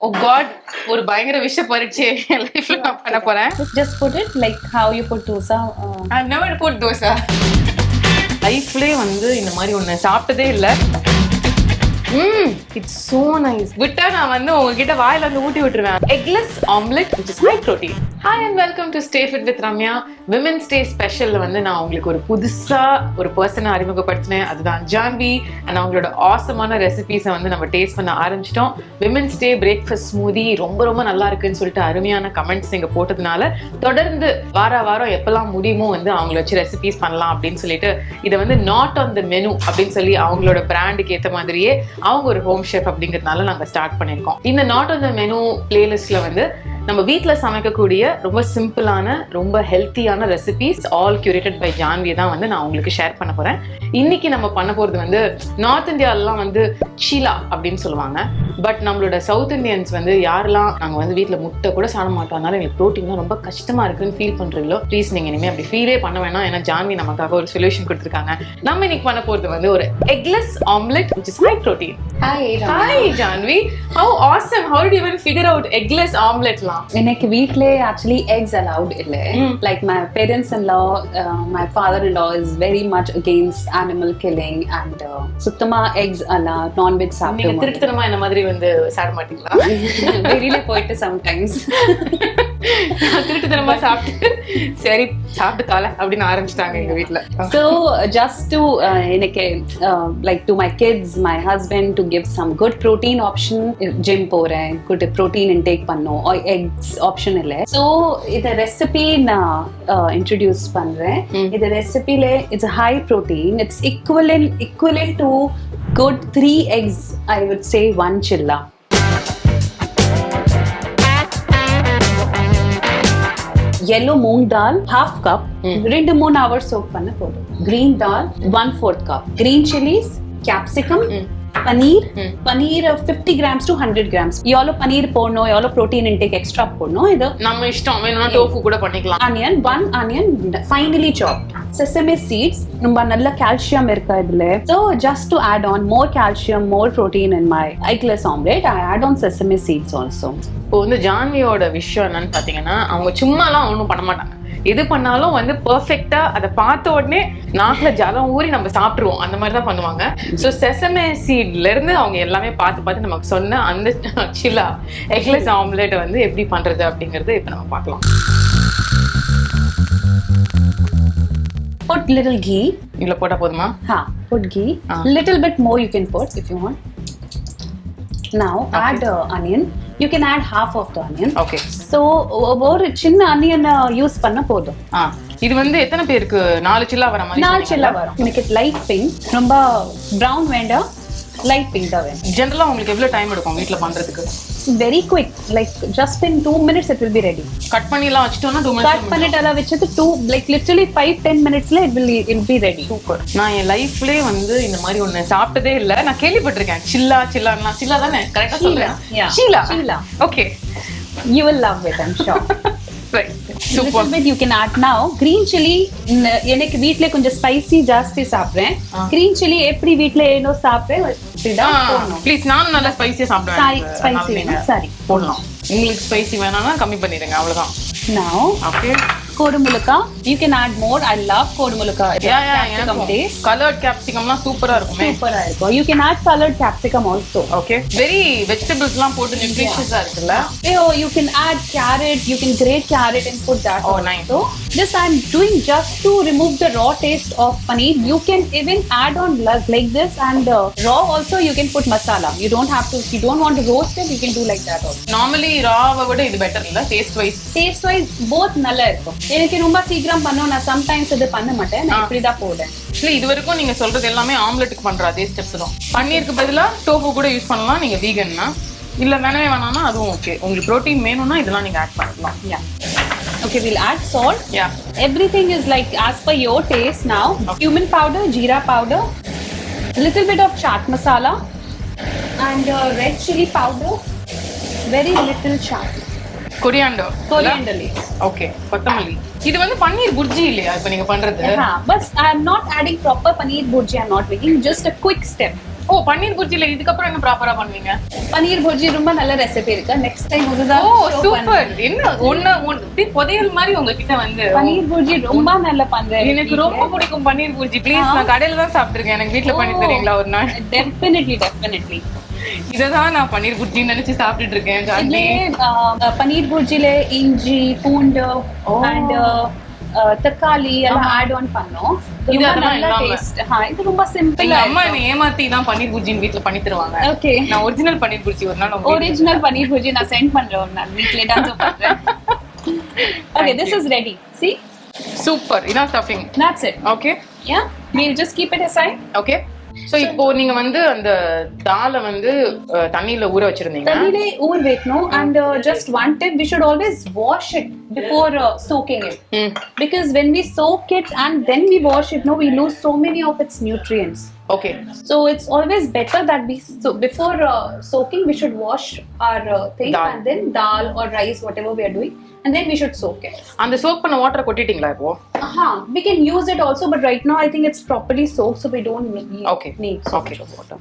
Oh God, ஒரு பயங்கர விஷய பரீட்சை என் லைஃப்ல நான் பண்ண போறேன். Just put it like how you put dosa. I've never put dosa. லைஃப்லயே வந்து இந்த மாதிரி ஒண்ணு சாப்பிட்டதே இல்ல. It's so nice. விட்டா நான் வந்து உங்ககிட்ட வாயில வந்து ஊட்டி விட்டுருவேன். Eggless omelette which is high protein. Hi and welcome to Stay Fit with Ramya. Women's Day ஸ்பெஷல்ல வந்து நான் உங்களுக்கு ஒரு புதுசா ஒரு பர்சனை அறிமுகப்படுத்தினேன். அதுதான் Jhanvi. and அவங்களோட ஆசமான ரெசிபீஸை வந்து நம்ம டேஸ்ட் பண்ண ஆரம்பிச்சிட்டோம். Women's Day breakfast smoothie ரொம்ப நல்லா இருக்குன்னு சொல்லிட்டு அருமையான கமெண்ட்ஸ் நீங்க போட்டதுனால தொடர்ந்து வாரம் எப்பெல்லாம் முடியுமோ வந்து அவங்கள வச்சு ரெசிபீஸ் பண்ணலாம் அப்படின்னு சொல்லிட்டு இதை வந்து நாட் ஆன் த மெனு அப்படின்னு சொல்லி அவங்களோட பிராண்டுக்கு ஏற்ற மாதிரியே அவங்க ஒரு ஹோம் ஷெஃப் அப்படிங்கிறதுனால நாங்க ஸ்டார்ட் பண்ணிருக்கோம். இந்த நாட் ஆன் த மெனு பிளேலிஸ்ட்ல வந்து நம்ம வீட்டுல சமைக்கக்கூடிய ரொம்ப சிம்பிளான ரொம்ப ஹெல்த்தியான recipes all curated by Janhvi தான் வந்து நான் உங்களுக்கு ஷேர் பண்ண போறேன். இன்னைக்கு நம்ம பண்ண போறது வந்து நார்த் இந்தியாலாம் வந்து சில்லா அப்படின்னு சொல்லுவாங்க. பட் நம்மளோட சவுத் இந்தியன்ஸ் வந்து யாரெல்லாம் நாங்க வந்து வீட்டுல முட்டை கூட சாப்பிட மாட்டோம், அதனால எங்களுக்கு ப்ரோட்டீன்லாம் ரொம்ப கஷ்டமா இருக்குன்னு ஃபீல் பண்றீங்களோ ப்ளீஸ் நீங்க இனிமே அப்படி ஃபீலே பண்ண வேணாம். ஏன்னா ஜான்வி நமக்காக ஒரு சொல்யூஷன் கொடுத்துருக்காங்க. நம்ம இன்னைக்கு பண்ண போறது வந்து ஒரு eggless omelette which is high protein. Hi Jhanvi, how awesome, how did you even figure out eggless omelette la? எனக்கு வீட்ல actually eggs allowed இல்ல. Like my parents-in-law, my father-in-law is very much against animal killing and சுத்தமா eggs அல்ல non-veg சாப்பிடுவாங்க. நீங்க திருட்டுத்தனமா என்ன மாதிரி வந்து சாப்பிட மாட்டீங்களா? வெளியில போயிட்டு sometimes திருட்டுத்தனமா சாப்பிட்டு சரி சாப்பிட்டு கால அப்படின்னு ஆரம்பிச்சிட்டாங்க எங்க வீட்டுல. So just to எனக்கு like to my kids, my husband to give some good protein option, gym போறேன், good protein intake பண்ணோம், eggs option இல்ல. So இந்த ரெசிபி நான் introduce பண்றேன். இந்த ரெசிபில it's a high protein, it's equivalent to good 3 eggs, I would say 1 chilla. yellow moong dal half cup, 2-3 hours soak பண்ண போதும். green dal 1/4 cup, green chilies, capsicum, paneer 50 grams to 100 grams. எவ்வளோ பனீர் போடணும், எவ்வளோ protein intake extra போடணும், இது நம்ம இஷ்டம். வேணும்னா டோஃபு கூட பண்ணிக்கலாம். one onion finely chopped, sesame seeds, ரொம்ப நல்ல கால்சியம் இருக்கு இதுல. So just to add on more calcium, more protein in my eggless omelette, I add on sesame seeds also. இப்போ வந்து ஜான்வியோட விஷயம் என்னன்னு பாத்தீங்கன்னா அவங்க சும்மாலாம் ஒன்றும் பண்ண மாட்டாங்க. எது பண்ணாலும் வந்து பெர்ஃபெக்டா அதை பார்த்த உடனே நாக்குல ஜலம் ஊறி நம்ம சாப்பிட்டுருவோம், அந்த மாதிரி தான் பண்ணுவாங்க. ஸோ செசமே சீட்ல இருந்து அவங்க எல்லாமே பார்த்து நமக்கு சொன்ன அந்த சில்லா எக்லெஸ் ஆம்லெட் வந்து எப்படி பண்றது அப்படிங்கறது இப்ப நம்ம பார்க்கலாம். Put little ghee. இதுல போட்டா போதுமா? Put ghee. Little bit more you can put if you want. Now add onion. You can add half of the onion. Okay. So ஒரு சின்ன onion யூஸ் பண்ண போதும். இது வந்து எத்தனை பேருக்கு 4 சில்லா வர மாதிரி? 4 சில்லா வரும். எனக்கு லைட் பிங்க், ரொம்ப brown வேண்டாம், லைட் பிங்க் தான் வேணும். ஜெனரலா உங்களுக்கு எவ்வளவு டைம் எடுக்கும் வீட்ல பண்றதுக்கு? Very quick, like just in 2 minutes it will be ready. Cut பண்ணிலாம் வச்சிட்டோம்னா 2 minutes. கட் பண்ணிட்டல வச்சிட்டு 2 like literally 5-10 minutes ல it will be ready. Super. நான் என் லைஃப்லயே வந்து இந்த மாதிரி ஒண்ணு சாப்பிட்டதே இல்ல. நான் கேள்விப்பட்டிருக்கேன் சில்லா தானே கரெக்ட்டா சொல்றேன்? சில்லா. Okay. You will love it, I'm sure. Right. Super. Little bit you can add now. Green chili, எனக்கு வீட்ல கொஞ்சம் ஸ்பைசி ஜாஸ்தி சாப்பிடுறேன். green chili எப்படி வீட்ல ஏனோ சாப்பிடுறேன் ப்ளீஸ். நானும் நல்லா ஸ்பைசியா சாப்பிடுவேன். ஸ்பைசி சரி போடலாம். உங்களுக்கு ஸ்பைசி வேணாம்னா கம்மி பண்ணிடுங்க, அவ்வளவுதான். Now okay, kodumulaka, you can add more. I love kodumulaka. Capsicum taste. Colored capsicum la super ah irukume. Super ah irukum. You can add colored capsicum also. Okay, very vegetables la potu nutritious ah irukla. You can add carrot, you can grate carrot and put that. Oh nice. So this I'm doing just to remove the raw taste of paneer. You can even add on like this, and raw also you can put masala. You don't have to, if you don't want to roast it, you can do like that also. Normally raw voda idu better illa taste wise both நல்லா இருக்கும். எனக்கு ரொம்ப சீக்கிரம் பண்ணனும், நான் sometimes இது பண்ண மாட்டேன், நான் இப்படி தான் போடுறேன். actually இது வரைக்கும் நீங்க சொல்றது எல்லாமே ஆம்லெட்டுக்கு பண்ற அதே ஸ்டெப்ஸ் தான். பன்னீருக்கு பதிலா டோஃபு கூட யூஸ் பண்ணலாம் நீங்க வீகன்னா. இல்ல வேணாம்னா அதுவும் ஓகே. உங்களுக்கு புரோட்டீன் வேணும்னா இதெல்லாம் நீங்க ஆட் பண்ணலாம். Okay, we'll add salt. Everything is like as per your taste now. Cumin powder, jeera powder, a little bit of chaat masala, and red chili powder, very little chaat. coriander leaves. Okay, கொத்தமல்லி. இது வந்து பன்னீர் புர்ஜி இல்லையா இப்ப நீங்க பண்றது? But I am not adding proper paneer burji. I am not making, just a quick step. ஓ பன்னீர் புர்ஜில இதுக்கு அப்புறம் என்ன ப்ராப்பரா பண்ணுவீங்க? பன்னீர் புர்ஜி ரொம்ப நல்ல ரெசிபி இருக்கு. நெக்ஸ்ட் டைம் இதுதான். ஓ சூப்பர். என்ன ஒண்ணு புதையல் மாதிரி உங்ககிட்ட வந்து பன்னீர் புர்ஜி ரொம்ப நல்லா பண்றேன். எனக்கு ரொம்ப பிடிக்கும் பன்னீர் புர்ஜி. ப்ளீஸ் நான் கடையில தான் சாப்பிட்டுருக்கேன். எனக்கு வீட்ல பண்ணி தரீங்களா ஒரு நாள்? டெஃபினெட்லி. இததான் நான் பன்னீர் புர்ஜி நினைச்சு சாப்பிட்டுட்டு இருக்கேன். ஜான்வி பன்னீர் புர்ஜில இஞ்சி பூண்டு அண்ட் தக்காளி எல்லாம் ஆட் ஆன் பண்ணோம். இது நல்ல டேஸ்ட். இது ரொம்ப சிம்பிள். எங்க அம்மா என்ன ஏமாத்தி தான் பன்னீர் புர்ஜின் வீட்ல பண்ணி தருவாங்க. ஓகே, நான் ஒரிஜினல் பன்னீர் புர்ஜி ஒரு நாள் ஒரிஜினல் பன்னீர் புர்ஜி நான் சென்ட் பண்றேன் ஒரு நாள். வீட்ல டான்ஸ் பண்றேன். Okay, this is ready. See? Super. Enough stuffing. That's it. Okay. Yeah. We'll just keep it aside. Okay. So இப்போ நீங்க வந்து அந்த தாலை வந்து தண்ணியில ஊற வச்சிருந்தீங்க. தண்ணியில ஊற வைக்கணும். And just one tip, we should always wash it before soaking it. Because when we soak it and then we wash it, no, we lose so many of its nutrients. Okay. So it's always better that before soaking we should wash our thing and then dal or rice whatever we are doing and then we should soak it. அந்த soak பண்ண வாட்டரை கொட்டிட்டீங்களா இப்போ? We can use it also, but right now I think it's properly soaked, so we don't need so much of water.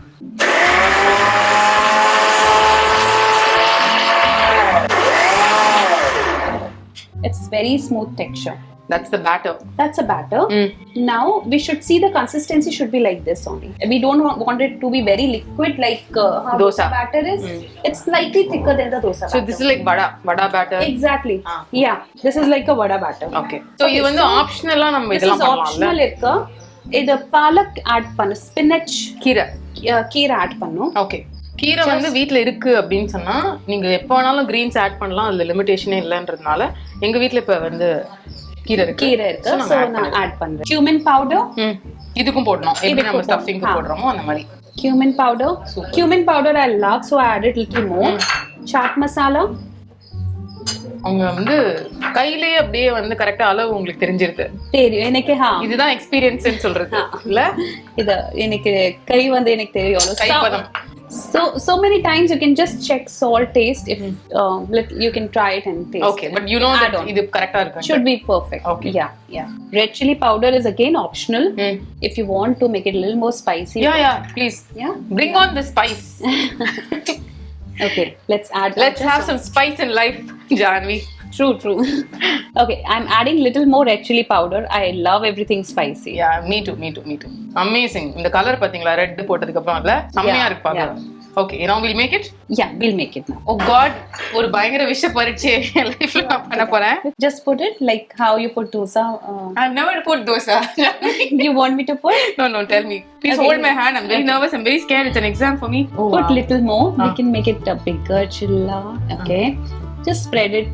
It's very smooth texture. That's the batter. That's a batter. Now we should see the consistency should be like this only. We don't want it to be very liquid like how dosa batter is. It's slightly thicker than the dosa batter. So this is like vada batter. Exactly. Yeah, this is like a vada batter. Okay. So இது வந்து ஆப்ஷனலா நம்ம இதெல்லாம் பண்ணலாம்ல. This is optional இருக்கு. இது palak add பண்ணு, spinach கீரை add பண்ணனும். Okay. கீரை வந்து வீட்ல இருக்கு அப்படின்னு சொன்னா நீங்க எப்ப வேணாலும் கிரீன்ஸ் ஆட் பண்ணலாம். அதுல லிமிட்டேஷனே இல்லன்றதுனால எங்க வீட்ல இப்ப வந்து கீரை இருக்கு. சோ நான் ஆட் பண்றேன். cumin powder. இதுக்கும் போடணும். எப்படி நம்ம ஸ்டஃபிங்க்கு போடுறோமோ அந்த மாதிரி. cumin powder I love, so I added little more. chaat masala. அவங்க வந்து கையிலேயே அப்படியே வந்து கரெக்ட்டா அளவு உங்களுக்கு தெரிஞ்சிருக்கு. தெரியும் எனக்கு. இதுதான் எக்ஸ்பீரியன்ஸ்னு சொல்றது இல்ல? இது எனக்கு கை வந்து எனக்கு தெரியும். கைப்பதம். So many times you can just check salt taste if you can try it and taste. Okay, but you know that idu correct ah irukku. Should be perfect. Okay. Yeah. Red chili powder is again optional. If you want to make it a little more spicy. Yeah, please. Yeah. Bring on the spice. Okay, let's have some spice in life, Jhanvi. True. Okay, I'm adding little more red chili powder. I love everything spicy. Yeah, me too. Amazing. இந்த colour பாத்தீங்களா? Red போட்டதுக்கு அப்புறம் இல்ல செமையா இருக்கு பாக்க. Okay, now we'll make it? Yeah, we'll make it now. Oh god, ஒரு பயங்கர விஷய பரிச்சை லைஃப்ல நான் பண்ண போறேன். Just put it like how you put dosa. I've never put dosa. You want me to put? No, tell me. Please hold my hand. I'm very nervous. I'm very scared. It's an exam for me. Put little more. We can make it a bigger chilla. Okay. Just spread it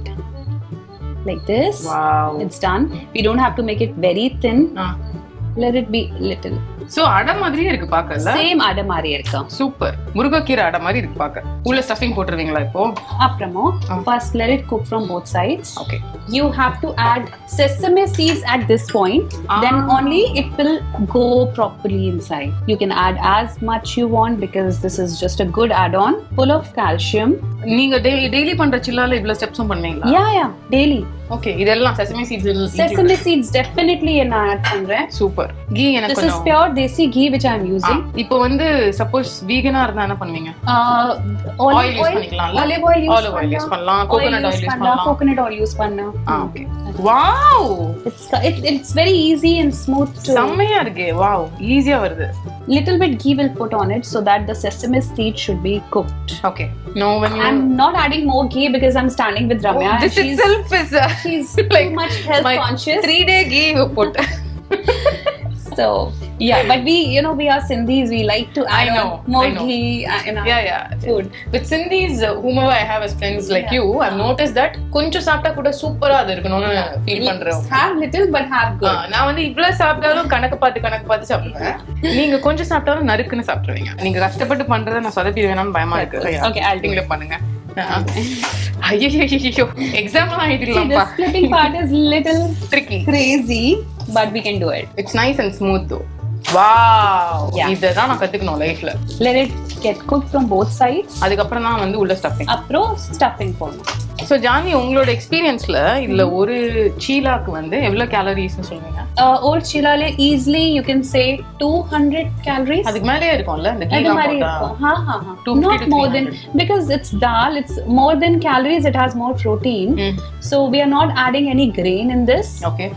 like this. Wow. It's done. We don't have to make it very thin. Let it be little. So அடை மாதிரியே இருக்கு பார்க்கல. Same அடை மாதிரி இருக்கு. Super. முருங்கைக்கீரை அடை மாதிரி இருக்கு பார்க்க. உள்ள ஸ்டஃபிங் போட்டுருவீங்களா இப்போ? அப்புறமா first let it cook from both sides. Okay. You have to add sesame seeds at this point. Then only it will go properly inside. You can add as much you want because this is just a good add-on full of calcium. நீங்க daily பண்ற சில்லால இவ்ளோ ஸ்டெப்ஸும் பண்ணுவீங்களா? Yeah, daily. Okay, இதெல்லாம் sesame seeds definitely என்ன add பண்றேன். Super. ghee எனக்கு This is pure desi ghee which I am using. இப்போ வந்து சப்போஸ் வீகனா இருந்தா என்ன பண்ணுவீங்க? Olive யூஸ் பண்ணிக்கலாம்ல? Olive oil யூஸ் பண்ணலாம். coconut oil யூஸ் பண்ணலாம். Coconut oil யூஸ் பண்ணலாம். Okay. Wow! It's very easy and smooth too. செமையா இருக்கு. Wow, ஈஸியா வருது. Little bit ghee will put on it so that the sesame seed should be cooked. Okay. No, when you I'm not adding more ghee because I'm standing with Ramya. This itself is she's like too much health conscious. 3-day ghee you put. So yeah, but we are Sindhis. We like to add more ghee in our food. With Sindhis, whomever I have as friends like you, I've noticed that கொஞ்சம் சாப்பிட்டா கூட சூப்பரா அது இருக்கணும்னு feel பண்றேன். Have little but have good. நான் வந்து இவ்ளோ சாப்பிட்டாலும் கணக்கு பார்த்து சாப்பிடுவேன். நீங்க கொஞ்சம் சாப்பிட்டாலும் நறுக்குன்னு சாப்பிடுவீங்க. நீங்க கஷ்டப்பட்டு பண்றத நான் சொதப்பிடுவேனான்னு பயமா இருக்கு. Okay, I'll நீங்களே பண்ணுங்க. ஐயோ example ஆயிட்டீங்களாப்பா. The splitting part is little tricky, crazy, but we can do it. It's nice and smooth though. Wow. இததான் நான் கத்துக்கணும் லைஃப்ல. Let it get cooked from both sides. அதுக்கு அப்புறம் தான் வந்து உள்ள ஸ்டஃபிங். அப்புறம் ஸ்டஃபிங் போடணும். So Jhanvi, உங்களோட எக்ஸ்பீரியன்ஸ்ல இதுல ஒரு சீலாக்கு வந்து எவ்வளவு கேலரிஸ்னு சொல்லுவீங்க? Or chilla easily you can say 200 calories. அதுக்கு மேலயே இருக்கும்ல இந்த ghee la போட்டா. Not more than, because it's dal, it's more than calories, it has more protein. So we are not adding any grain in this. Okay.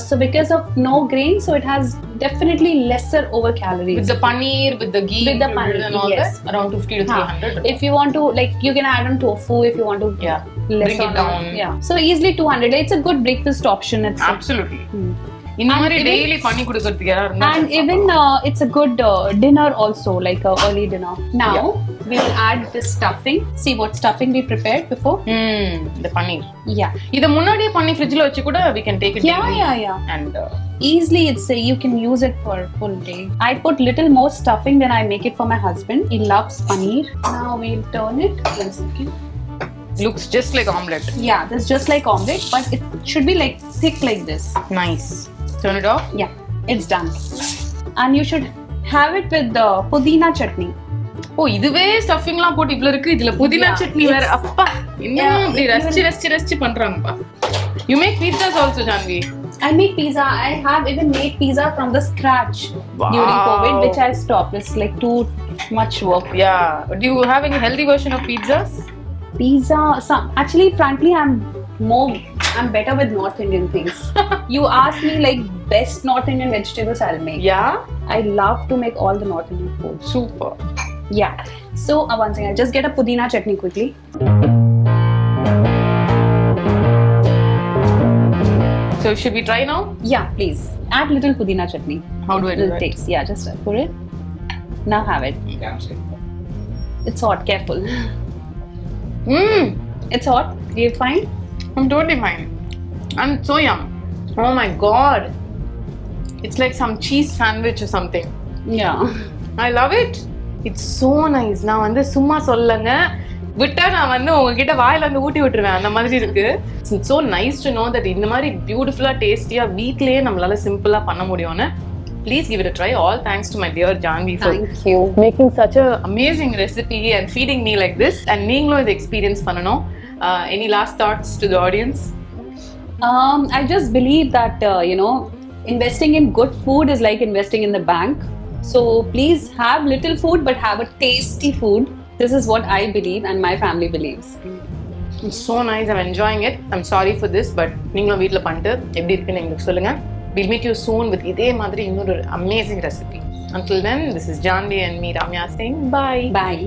So because of no grain, so it has definitely lesser over calories. With the paneer, with the ghee, with the paneer, and all yes. that, around 50 to 300. If you want to, like, you can add on tofu if you want to. Yeah. Bring it down. Yeah. So easily 200. It's a good breakfast option. It's absolutely. இந்த மாதிரி daily பண்ணி கொடுக்கிறதுக்கு யாரா இருந்தா. And even it's a good dinner also, like early dinner. Now we will add this stuffing. See what stuffing we prepared before. The paneer. Yeah. இத முன்னாடியே பண்ணி ஃப்ரிட்ஜ்ல வச்சு கூட we can take it. Yeah. And easily it's you can use it for full day. I put little more stuffing when I make it for my husband. He loves paneer. Now we'll turn it. One second. Looks just like omelette. Yeah, that's just like omelette, but it should be like thick like this. Nice. Turn it off. Yeah, it's done. And you should have it with the pudina chutney. ஓ இதுவே ஸ்டஃபிங்லாம் போட்டு இவ்ளோ இருக்கு, இதுல புதினா சட்னி வேற. அப்பா இன்னும் இப்படி ரசிச்சு பண்றாங்கப்பா. You make pizzas also, Jhanvi? I make pizza. I have even made pizza from the scratch during COVID, which I stopped. It's like too much work. Yeah. Do you have any healthy version of pizzas? Pizza, actually, frankly, I'm better with North Indian things. You ask me like best North Indian vegetables I'll make. Yeah. I love to make all the North Indian food. Super. Yeah. So one thing, I'll just get a pudina chutney quickly. So should we try now? Yeah, please. Add little pudina chutney. How do I do that? Taste. Yeah, just pour it. Now have it. It's hot. Careful. It's hot. Are you fine? I'm totally fine. I'm so yum. Oh my god. It's like some cheese sandwich or something. Yeah. I love it. It's so nice. நான் வந்து சும்மா சொல்லங்க விட்டா நான் வந்து உங்ககிட்ட வாயில வந்து ஊட்டி விட்டுருவேன் அந்த மாதிரி இருக்கு. It's so nice to know that இந்த மாதிரி பியூட்டிஃபுல்லா டேஸ்டியா வீட்லயே நம்மளால சிம்பிளா பண்ண முடியும்னு. Please give it a try. All thanks to my dear Jhanvi for making such a amazing recipe and feeding me like this. And நீங்களும் இதை experience பண்ணணும். Any last thoughts to the audience? I just believe that investing in good food is like investing in the bank. So please have little food but have a tasty food. This is what I believe and my family believes. It's so nice. I'm enjoying it. I'm sorry for this, but நீங்களும் வீட்ல பண்ணிட்டு எப்படி இருக்குன்னு எங்களுக்கு சொல்லுங்க. We'll meet you soon with இதே மாதிரி இன்னொரு amazing recipe. Until then, this is Jhanvi and me, Ramya, saying bye. Bye.